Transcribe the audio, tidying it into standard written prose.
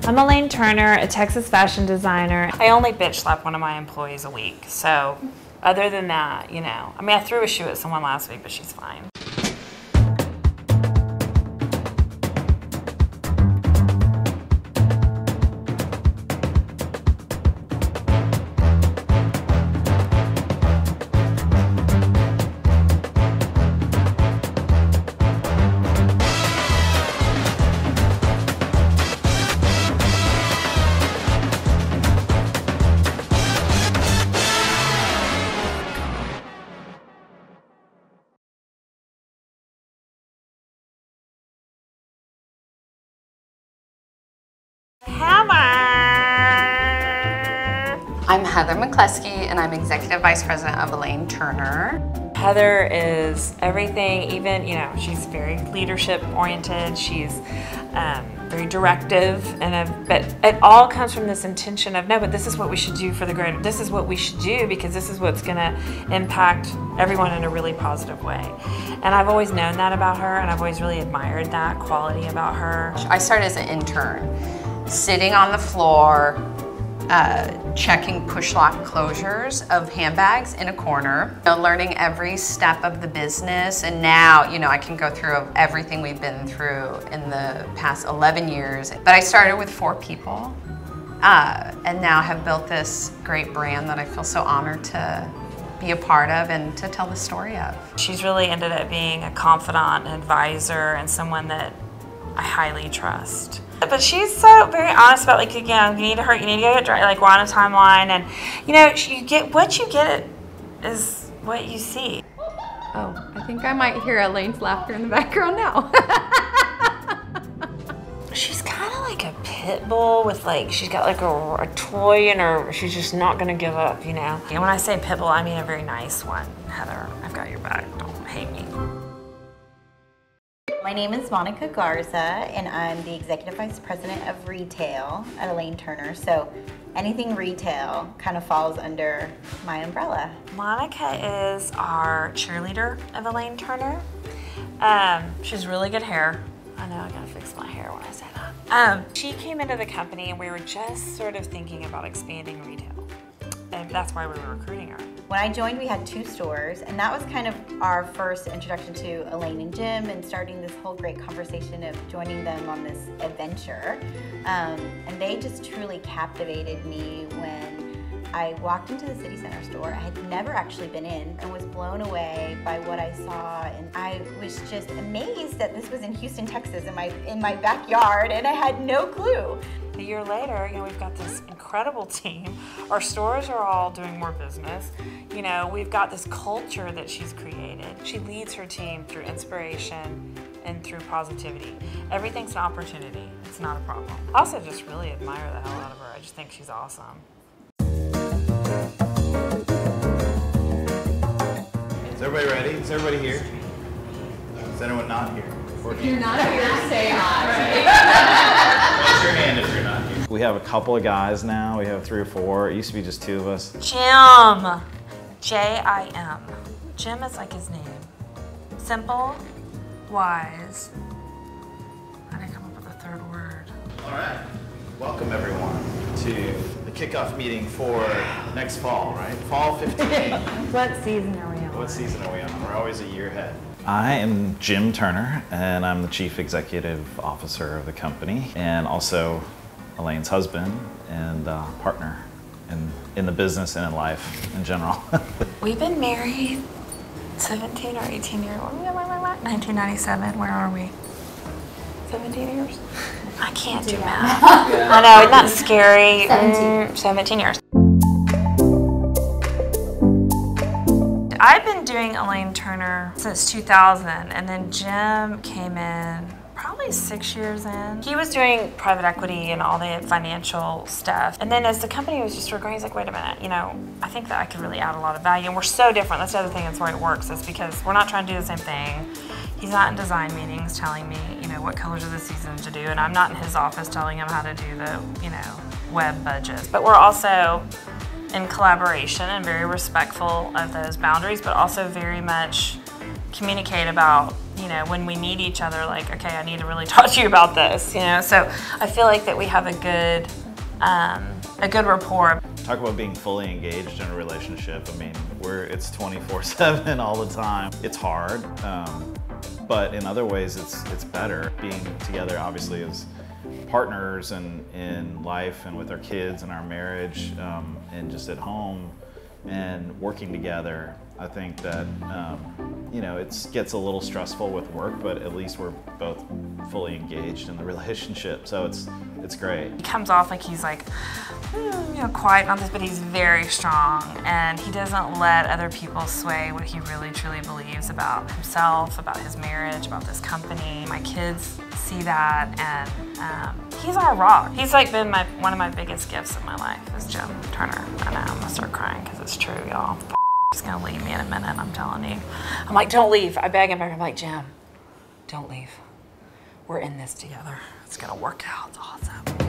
I'm Elaine Turner, a Texas fashion designer. I only bitch slap one of my employees a week, so other than that, you know. I mean, I threw a shoe at someone last week, but she's fine. I'm Heather McCleskey, and I'm Executive Vice President of Elaine Turner. Heather is everything, even, you know, she's very leadership oriented, she's very directive, but it all comes from this intention of, no, but this is what we should do for the greater, this is what we should do because this is what's gonna impact everyone in a really positive way. And I've always known that about her, and I've always really admired that quality about her. I started as an intern, sitting on the floor, checking push lock closures of handbags in a corner, learning every step of the business, and now, you know, I can go through everything we've been through in the past 11 years. But I started with 4 people, and now have built this great brand that I feel so honored to be a part of and to tell the story of. She's really ended up being a confidant, an advisor, and someone that I highly trust. But she's so very honest about, like, again, you need to hurt, you need to get dry, like, we're on a timeline, and, you know, you get what you get is what you see. Oh, I think I might hear Elaine's laughter in the background now. She's kind of like a pit bull with, like, she's got like a toy in her, she's just not gonna give up, you know? And when I say pit bull, I mean a very nice one. Heather, I've got your back, don't hate me. My name is Monica Garza, and I'm the Executive Vice President of Retail at Elaine Turner. So anything retail kind of falls under my umbrella. Monica is our cheerleader of Elaine Turner. She has really good hair. I know I gotta fix my hair when I say that. She came into the company and we were just sort of thinking about expanding retail. And that's why we were recruiting her. When I joined, we had 2 stores, and that was kind of our first introduction to Elaine and Jim and starting this whole great conversation of joining them on this adventure. And they just truly captivated me when I walked into the city center store. I had never actually been in and was blown away by what I saw, and I was just amazed that this was in Houston, Texas, in my backyard, and I had no clue. A year later, you know, we've got this incredible team. Our stores are all doing more business. You know, we've got this culture that she's created. She leads her team through inspiration and through positivity. Everything's an opportunity. It's not a problem. I also just really admire the hell out of her. I just think she's awesome. Is everybody ready? Is everybody here? Is anyone not here? If you're not here, say hi. Raise your hand if you're not here. We have a couple of guys now. We have 3 or 4. It used to be just 2 of us. Jim. J-I-M. Jim is like his name. Simple, wise. I didn't come up with a 3rd word. All right. Welcome everyone to the kickoff meeting for next fall, right? Fall 15. What season are we on? What season are we on? We're always a year ahead. I am Jim Turner, and I'm the Chief Executive Officer of the company, and also Elaine's husband and partner in the business and in life in general. We've been married 17 or 18 years. 1997, where are we? 17 years? I can't do math. I know, isn't that scary? 17 years. I've been doing Elaine Turner since 2000, and then Jim came in probably 6 years in. He was doing private equity and all the financial stuff. And then as the company was just growing, he's like, wait a minute, you know, I think that I could really add a lot of value. And we're so different. That's the other thing that's why it works, is because we're not trying to do the same thing. He's not in design meetings telling me, you know, what colors of the season to do, and I'm not in his office telling him how to do the, you know, web budgets. But we're also in collaboration and very respectful of those boundaries, but also very much communicate about, you know, when we meet each other, like, okay, I need to really talk to you about this, you know. So I feel like that we have a good rapport. Talk about being fully engaged in a relationship. I mean, it's 24/7 all the time. It's hard, but in other ways it's better. Being together obviously as partners and in life and with our kids and our marriage and just at home and working together. I think that, you know, it gets a little stressful with work, but at least we're both fully engaged in the relationship, so it's great. He comes off like he's like, you know, quiet on this, but he's very strong, and he doesn't let other people sway what he really truly believes about himself, about his marriage, about this company. My kids see that, and he's our rock. He's like been one of my biggest gifts in my life is Jim Turner. I know, I'm gonna start crying because it's true, y'all. He's gonna leave me in a minute, I'm telling you. I'm like, don't leave. I beg him, I'm like, Jim, don't leave. We're in this together. It's gonna work out, it's awesome.